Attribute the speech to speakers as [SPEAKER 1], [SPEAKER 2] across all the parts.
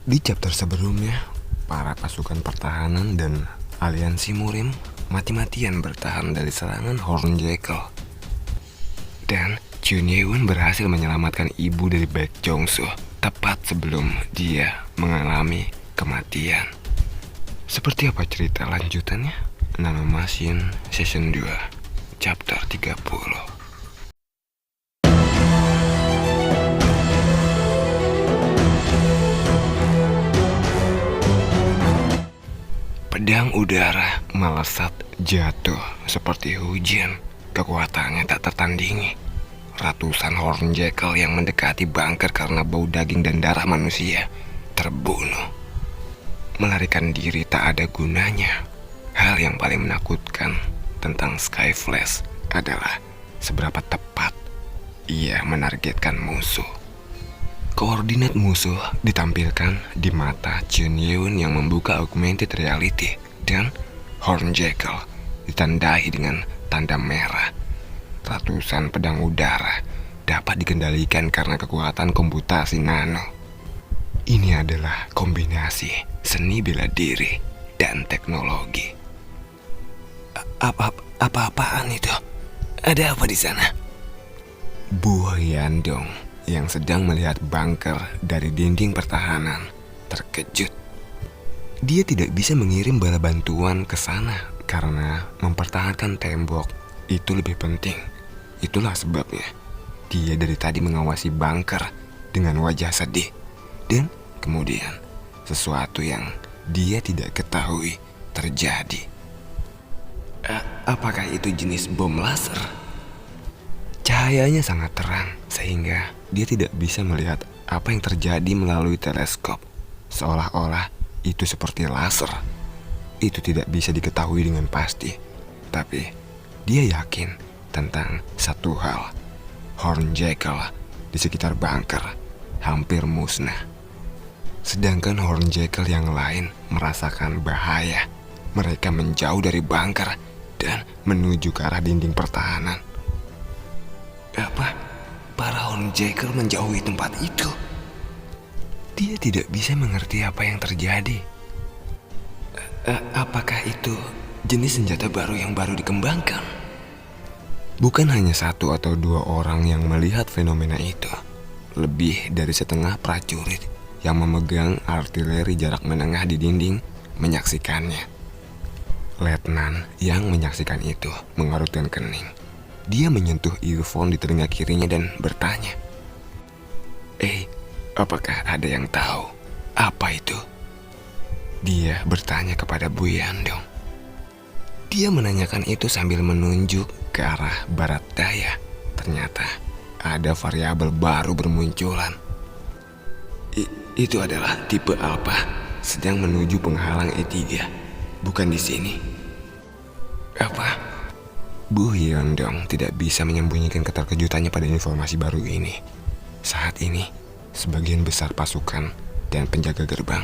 [SPEAKER 1] Di chapter sebelumnya, para pasukan pertahanan dan aliansi Murim mati-matian bertahan dari serangan Hornjackal. Dan Jun Ye-won berhasil menyelamatkan ibu dari Baek Jong-soo tepat sebelum dia mengalami kematian. Seperti apa cerita lanjutannya? Nano Machine Season 2 Chapter 30. Pedang udara melesat jatuh seperti hujan. Kekuatannya tak tertandingi. Ratusan Hornjackal yang mendekati bunker karena bau daging dan darah manusia terbunuh. Melarikan diri tak ada gunanya. Hal yang paling menakutkan tentang Sky Flash adalah seberapa tepat ia menargetkan musuh. Koordinat musuh ditampilkan di mata Jun Ye-won yang membuka augmented reality, dan Hornjackal ditandai dengan tanda merah. Ratusan pedang udara dapat dikendalikan karena kekuatan komputasi nano. Ini adalah kombinasi seni bela diri dan teknologi. Apa-apaan itu? Ada apa di sana? Bu Hyandong yang sedang melihat bunker dari dinding pertahanan terkejut. Dia tidak bisa mengirim bala bantuan ke sana karena mempertahankan tembok itu lebih penting. Itulah sebabnya dia dari tadi mengawasi bunker dengan wajah sedih. Dan kemudian sesuatu yang dia tidak ketahui terjadi. Apakah itu jenis bom laser? Cahayanya sangat terang sehingga dia tidak bisa melihat apa yang terjadi melalui teleskop. Seolah-olah itu seperti laser. Itu tidak bisa diketahui dengan pasti. Tapi dia yakin tentang satu hal. Hornjackal di sekitar bunker hampir musnah. Sedangkan Hornjackal yang lain merasakan bahaya. Mereka menjauh dari bunker dan menuju ke arah dinding pertahanan. Apa? Para Hornjackal menjauhi tempat itu. Dia tidak bisa mengerti apa yang terjadi. Apakah itu jenis senjata baru yang baru dikembangkan? Bukan hanya satu atau dua orang yang melihat fenomena itu. Lebih dari setengah prajurit yang memegang artileri jarak menengah di dinding menyaksikannya. Letnan yang menyaksikan itu mengerutkan kening. Dia menyentuh earphone di telinga kirinya dan bertanya, apakah ada yang tahu apa itu? Dia bertanya kepada Bu Hyandong. Dia menanyakan itu sambil menunjuk ke arah barat daya. Ternyata ada variabel baru bermunculan. Itu adalah tipe Alpha sedang menuju penghalang E3. Bukan di sini. Apa? Bu Hyandong tidak bisa menyembunyikan keterkejutannya pada informasi baru ini. Saat ini, sebagian besar pasukan dan penjaga gerbang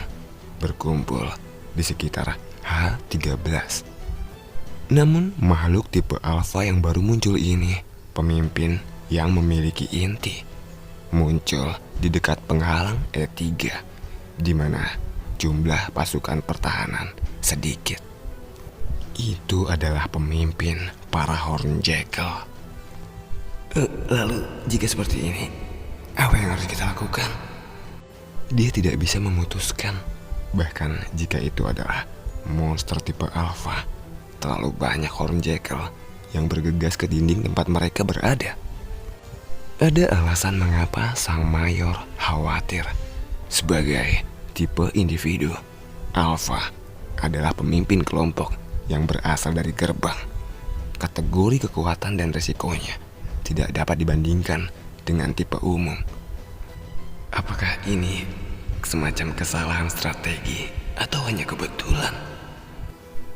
[SPEAKER 1] berkumpul di sekitar H13. Namun, makhluk tipe Alpha yang baru muncul ini, pemimpin yang memiliki inti, muncul di dekat penghalang E3, di mana jumlah pasukan pertahanan sedikit. Itu adalah pemimpin para Hornjackal. Lalu jika seperti ini, apa yang harus kita lakukan? Dia tidak bisa memutuskan. Bahkan jika itu adalah monster tipe Alpha, terlalu banyak Hornjackal yang bergegas ke dinding tempat mereka berada. Ada alasan mengapa sang mayor khawatir. Sebagai tipe individu, Alpha adalah pemimpin kelompok yang berasal dari gerbang. Kategori kekuatan dan resikonya tidak dapat dibandingkan dengan tipe umum. Apakah ini semacam kesalahan strategi atau hanya kebetulan?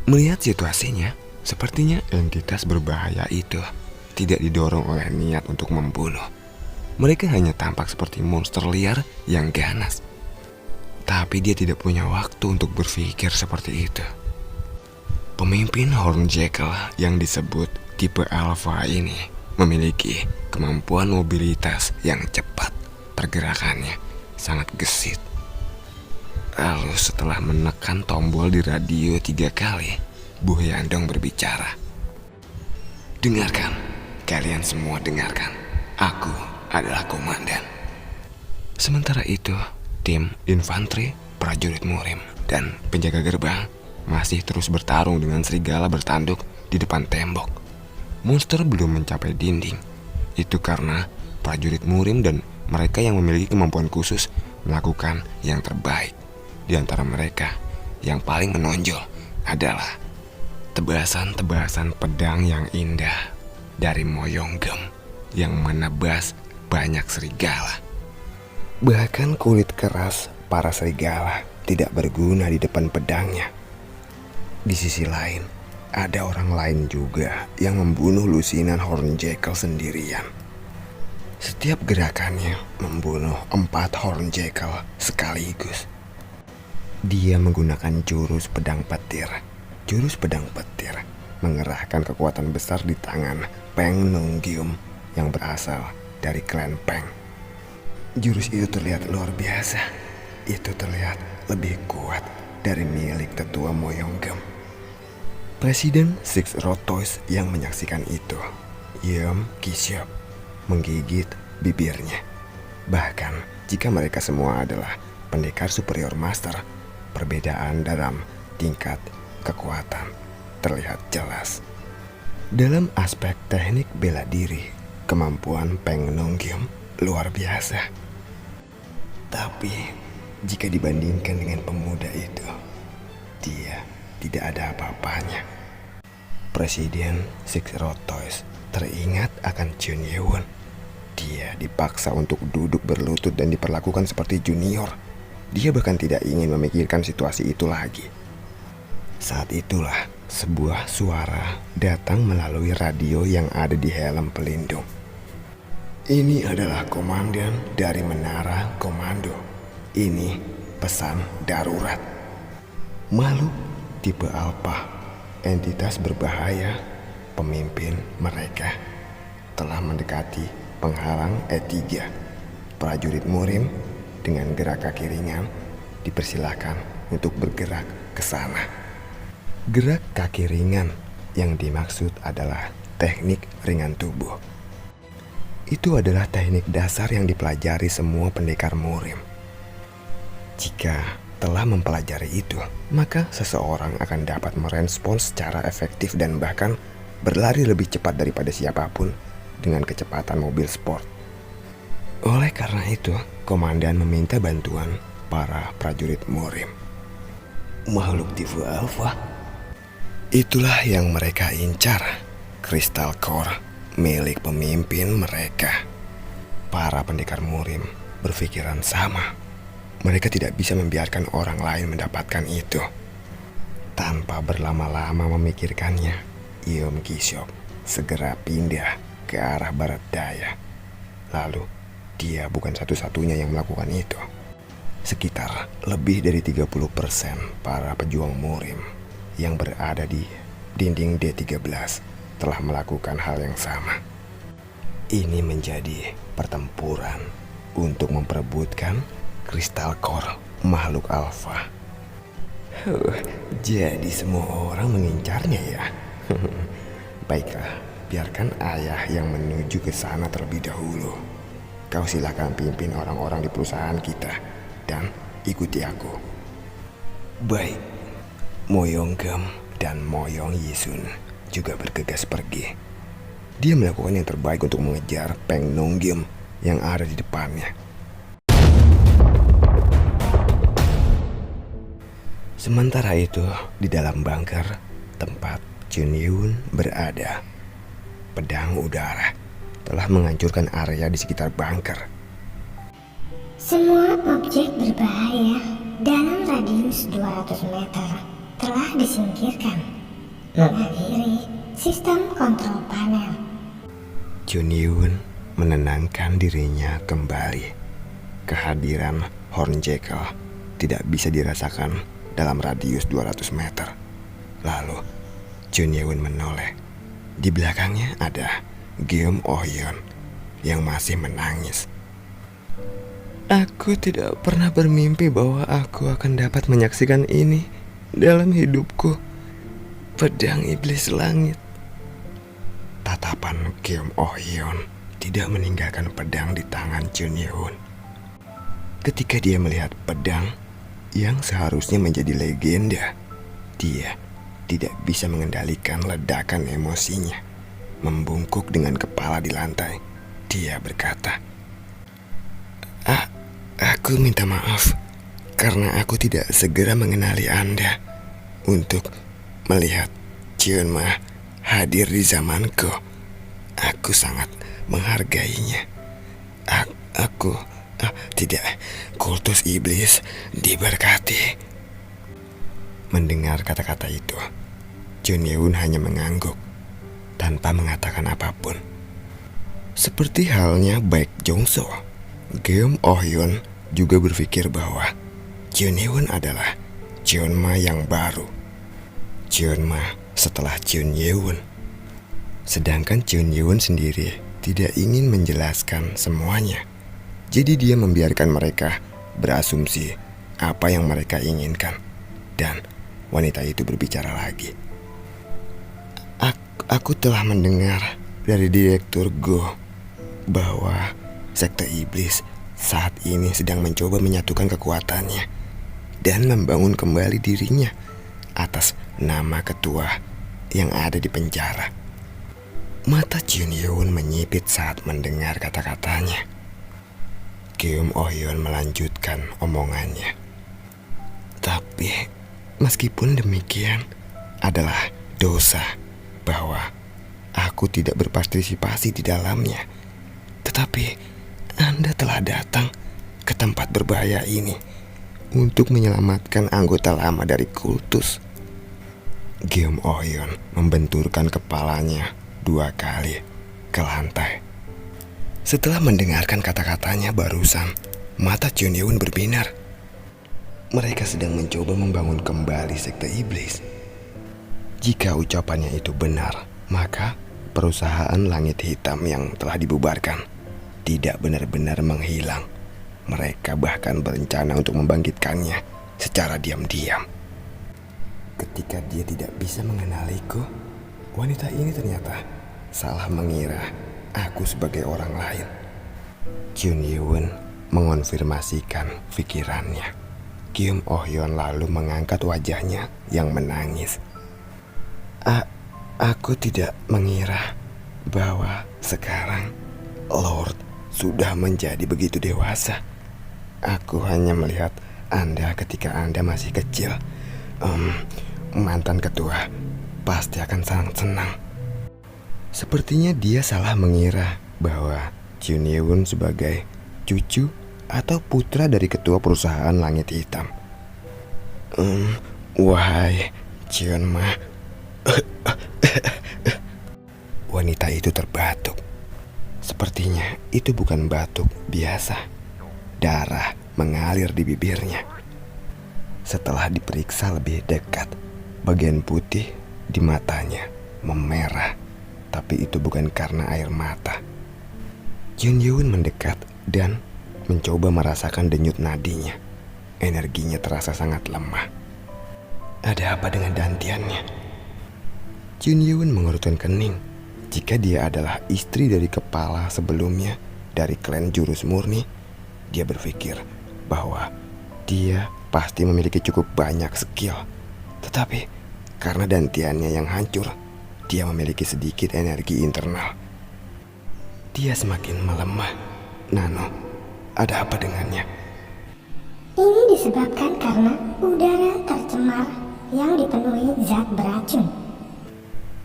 [SPEAKER 1] Melihat situasinya, sepertinya entitas berbahaya itu tidak didorong oleh niat untuk membunuh. Mereka hanya tampak seperti monster liar yang ganas. Tapi dia tidak punya waktu untuk berpikir seperti itu. Pemimpin Hornjackal yang disebut tipe Alpha ini memiliki kemampuan mobilitas yang cepat. Pergerakannya sangat gesit. Lalu setelah menekan tombol di radio 3 kali, Bu Hyandong berbicara. Dengarkan, kalian semua dengarkan. Aku adalah komandan. Sementara itu, tim infanteri, prajurit murim, dan penjaga gerbang masih terus bertarung dengan serigala bertanduk di depan tembok. Monster belum mencapai dinding. Itu karena prajurit murim dan mereka yang memiliki kemampuan khusus melakukan yang terbaik. Di antara mereka, yang paling menonjol adalah tebasan-tebasan pedang yang indah dari Moyonggem yang menebas banyak serigala. Bahkan kulit keras para serigala tidak berguna di depan pedangnya. Di sisi lain, ada orang lain juga yang membunuh lusinan Hornjackal sendirian. Setiap gerakannya membunuh 4 Hornjackal sekaligus. Dia menggunakan jurus pedang petir. Jurus pedang petir mengerahkan kekuatan besar di tangan Peng Nonggyum yang berasal dari klan Peng. Jurus itu terlihat luar biasa. Itu terlihat lebih kuat dari milik tetua Moyonggem. Presiden Six Rotois yang menyaksikan itu, Yeom Ki-seop, menggigit bibirnya. Bahkan jika mereka semua adalah pendekar superior master, perbedaan dalam tingkat kekuatan terlihat jelas. Dalam aspek teknik bela diri, kemampuan Peng Nonggyum luar biasa. Tapi jika dibandingkan dengan pemuda itu, dia tidak ada apa-apanya. Presiden Six Rotois teringat akan Chun Ye-won. Dia dipaksa untuk duduk berlutut dan diperlakukan seperti junior. Dia bahkan tidak ingin memikirkan situasi itu lagi. Saat itulah sebuah suara datang melalui radio yang ada di helm pelindung. Ini adalah komandan dari Menara Komando. Ini pesan darurat. Makhluk tipe Alpha, entitas berbahaya, pemimpin mereka telah mendekati penghalang E3. Prajurit murim dengan gerak kaki ringan dipersilakan untuk bergerak ke sana. Gerak kaki ringan yang dimaksud adalah teknik ringan tubuh. Itu adalah teknik dasar yang dipelajari semua pendekar murim. Jika telah mempelajari itu, maka seseorang akan dapat merespons secara efektif dan bahkan berlari lebih cepat daripada siapapun dengan kecepatan mobil sport. Oleh karena itu, komandan meminta bantuan para prajurit murim. Makhluk tipe Alpha, itulah yang mereka incar. Crystal Core milik pemimpin mereka. Para pendekar murim berpikiran sama. Mereka tidak bisa membiarkan orang lain mendapatkan itu. Tanpa berlama-lama memikirkannya, Yeom Ki-seop segera pindah ke arah barat daya. Lalu, dia bukan satu-satunya yang melakukan itu. Sekitar lebih dari 30% para pejuang murim yang berada di dinding D13 telah melakukan hal yang sama. Ini menjadi pertempuran untuk memperebutkan Crystal Core makhluk alfa. Jadi semua orang mengincarnya ya. Baiklah, biarkan ayah yang menuju ke sana terlebih dahulu. Kau silakan pimpin orang-orang di perusahaan kita dan ikuti aku. Baik. Moyonggem dan Moyong Yisun juga bergegas pergi. Dia melakukan yang terbaik untuk mengejar Peng Nonggyum yang ada di depannya. Sementara itu, di dalam bunker tempat Chun Ye-won berada, pedang udara telah menghancurkan area di sekitar bunker.
[SPEAKER 2] Semua objek berbahaya dalam radius 200 meter telah disingkirkan. Mengakhiri sistem kontrol panel.
[SPEAKER 1] Chun Ye-won menenangkan dirinya kembali. Kehadiran Hornjackal tidak bisa dirasakan dalam radius 200 meter. Lalu Chun Ye-won menoleh. Di belakangnya ada Geum Oh-yeon yang masih menangis. Aku tidak pernah bermimpi bahwa aku akan dapat menyaksikan ini dalam hidupku. Pedang iblis langit. Tatapan Kim Oh Hyun tidak meninggalkan pedang di tangan Chun Ye-hun. Ketika dia melihat pedang yang seharusnya menjadi legenda, dia tidak bisa mengendalikan ledakan emosinya. Membungkuk dengan kepala di lantai, dia berkata, Aku minta maaf karena aku tidak segera mengenali Anda untuk melihat Chunma hadir di zamanku. Aku sangat menghargainya. Aku tidak, kultus iblis diberkati. Mendengar kata-kata itu, Chun Ye-hun hanya mengangguk tanpa mengatakan apapun. Seperti halnya Baek Jong-so, Kim Oh Hyun juga berpikir bahwa Chun Ye-hun adalah Chunma yang baru. Chunma setelah Chun Ye-hun. Sedangkan Chun Ye-hun sendiri tidak ingin menjelaskan semuanya. Jadi dia membiarkan mereka berasumsi apa yang mereka inginkan. Dan wanita itu berbicara lagi. Aku telah mendengar dari Direktur Go bahwa sekte iblis saat ini sedang mencoba menyatukan kekuatannya dan membangun kembali dirinya atas nama ketua yang ada di penjara. Mata Chun Ye-hun menyipit saat mendengar kata-katanya. Kim Oh Hyun melanjutkan omongannya. Tapi meskipun demikian adalah dosa bahwa aku tidak berpartisipasi di dalamnya. Tetapi Anda telah datang ke tempat berbahaya ini untuk menyelamatkan anggota lama dari kultus. Kim Oh Hyun membenturkan kepalanya 2 kali ke lantai. Setelah mendengarkan kata-katanya barusan, mata Chun Ye-hun berbinar. Mereka sedang mencoba membangun kembali sekte iblis. Jika ucapannya itu benar, maka perusahaan Langit Hitam yang telah dibubarkan tidak benar-benar menghilang. Mereka bahkan berencana untuk membangkitkannya secara diam-diam. Ketika dia tidak bisa mengenaliku, wanita ini ternyata salah mengira aku sebagai orang lain. Chun Ye-hun mengonfirmasikan pikirannya. Kim Oh Hyun lalu mengangkat wajahnya yang menangis. Aku tidak mengira bahwa sekarang Lord sudah menjadi begitu dewasa. Aku hanya melihat Anda ketika Anda masih kecil. Mantan ketua pasti akan sangat senang. Sepertinya dia salah mengira bahwa Chun Ye-hun sebagai cucu atau putra dari ketua perusahaan Langit Hitam. Wahai Chunma. Wanita itu terbatuk. Sepertinya itu bukan batuk biasa. Darah mengalir di bibirnya. Setelah diperiksa lebih dekat, bagian putih di matanya memerah. Tapi itu bukan karena air mata. Chun Ye-hun mendekat dan mencoba merasakan denyut nadinya. Energinya terasa sangat lemah. Ada apa dengan dantiannya? Chun Ye-hun mengerutkan kening. Jika dia adalah istri dari kepala sebelumnya dari klan Jurus Murni, dia berpikir bahwa dia pasti memiliki cukup banyak skill. Tetapi karena dantiannya yang hancur, dia memiliki sedikit energi internal. Dia semakin melemah. Nano, ada apa dengannya?
[SPEAKER 2] Ini disebabkan karena udara tercemar yang dipenuhi zat beracun.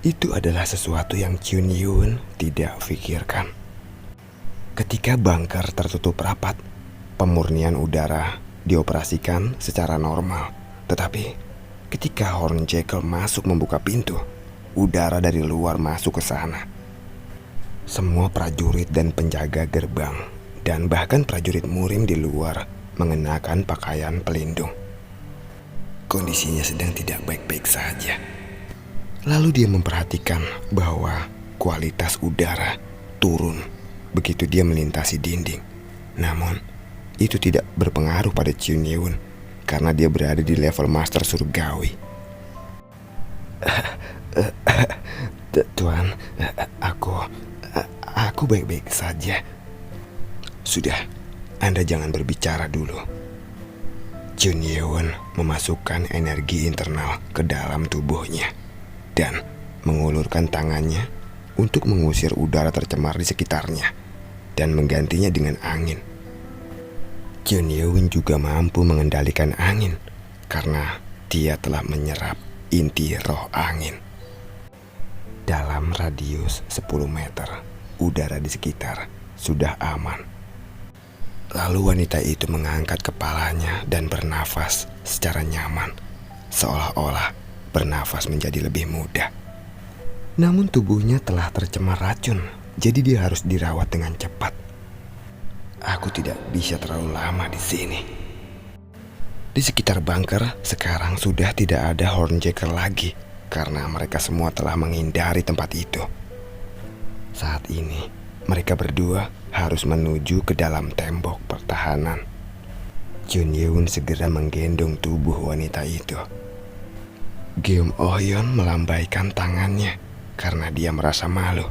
[SPEAKER 1] Itu adalah sesuatu yang Chun Ye-hun tidak pikirkan. Ketika bunker tertutup rapat, pemurnian udara dioperasikan secara normal. Tetapi ketika Horn Jekyll masuk membuka pintu, udara dari luar masuk ke sana. Semua prajurit dan penjaga gerbang dan bahkan prajurit murim di luar mengenakan pakaian pelindung. Kondisinya sedang tidak baik-baik saja. Lalu dia memperhatikan bahwa kualitas udara turun begitu dia melintasi dinding. Namun itu tidak berpengaruh pada Chun Yeon karena dia berada di level master surgawi. Tuan, aku baik-baik saja. Sudah, Anda jangan berbicara dulu. Chun Yeon memasukkan energi internal ke dalam tubuhnya dan mengulurkan tangannya untuk mengusir udara tercemar di sekitarnya dan menggantinya dengan angin. Chun Yeon juga mampu mengendalikan angin karena dia telah menyerap inti roh angin. Dalam radius 10 meter, udara di sekitar sudah aman. Lalu wanita itu mengangkat kepalanya dan bernafas secara nyaman, seolah-olah bernafas menjadi lebih mudah. Namun tubuhnya telah tercemar racun, jadi dia harus dirawat dengan cepat. Aku tidak bisa terlalu lama di sini. Di sekitar bunker sekarang sudah tidak ada Hornjacker lagi karena mereka semua telah menghindari tempat itu. Saat ini mereka berdua harus menuju ke dalam tembok pertahanan. Chun Yeon segera menggendong tubuh wanita itu. Geum Oh-yeon melambaikan tangannya karena dia merasa malu.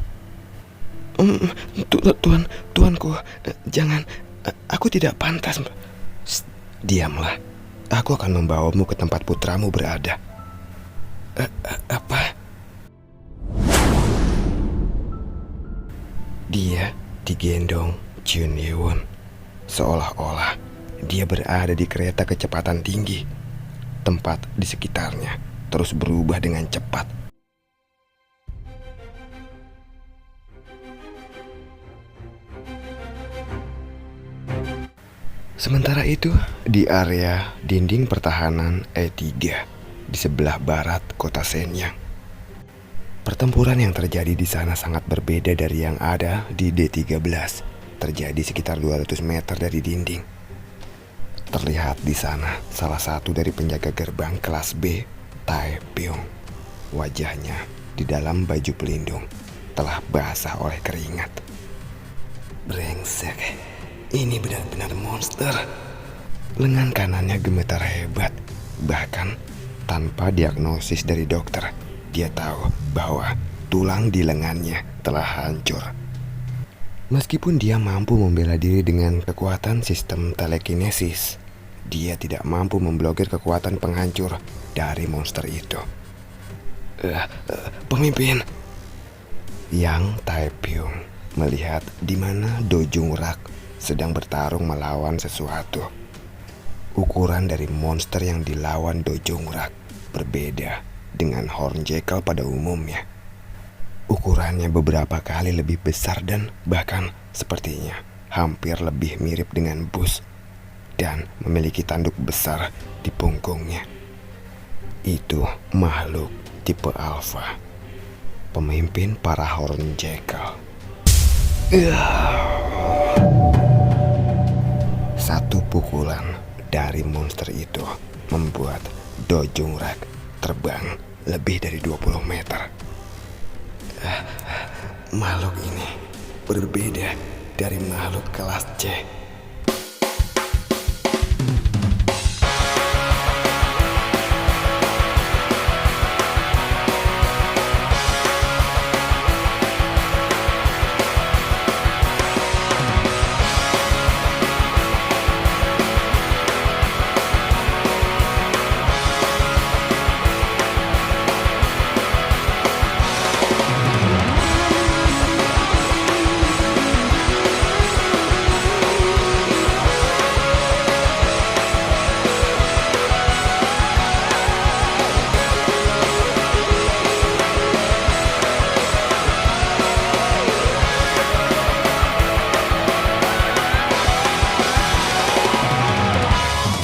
[SPEAKER 1] Tuanku, jangan, aku tidak pantas. Diamlah, aku akan membawamu ke tempat putramu berada. Apa? Dia digendong Chun Yeon, seolah-olah dia berada di kereta kecepatan tinggi. Tempat di sekitarnya terus berubah dengan cepat. Sementara itu, di area dinding pertahanan E3 di sebelah barat kota Shenyang, pertempuran yang terjadi di sana sangat berbeda dari yang ada di D13. Terjadi sekitar 200 meter dari dinding. Terlihat di sana salah satu dari penjaga gerbang kelas B, Tae Pyong. Wajahnya di dalam baju pelindung telah basah oleh keringat. Brengsek, ini benar-benar monster. Lengan kanannya gemetar hebat. Bahkan tanpa diagnosis dari dokter, dia tahu bahwa tulang di lengannya telah hancur. Meskipun dia mampu membela diri dengan kekuatan sistem telekinesis, dia tidak mampu memblokir kekuatan penghancur dari monster itu. Pemimpin. Yang Tae Pyong melihat di mana Do Jung Rak sedang bertarung melawan sesuatu. Ukuran dari monster yang dilawan Do Jung Rak berbeda dengan Hornjackal pada umumnya. Ukurannya beberapa kali lebih besar dan bahkan sepertinya hampir lebih mirip dengan bus, dan memiliki tanduk besar di punggungnya. Itu makhluk tipe Alpha, pemimpin para Hornjackal. Satu pukulan dari monster itu membuat Do Jung Rak terbang lebih dari 20 meter. Makhluk ini berbeda dari makhluk kelas C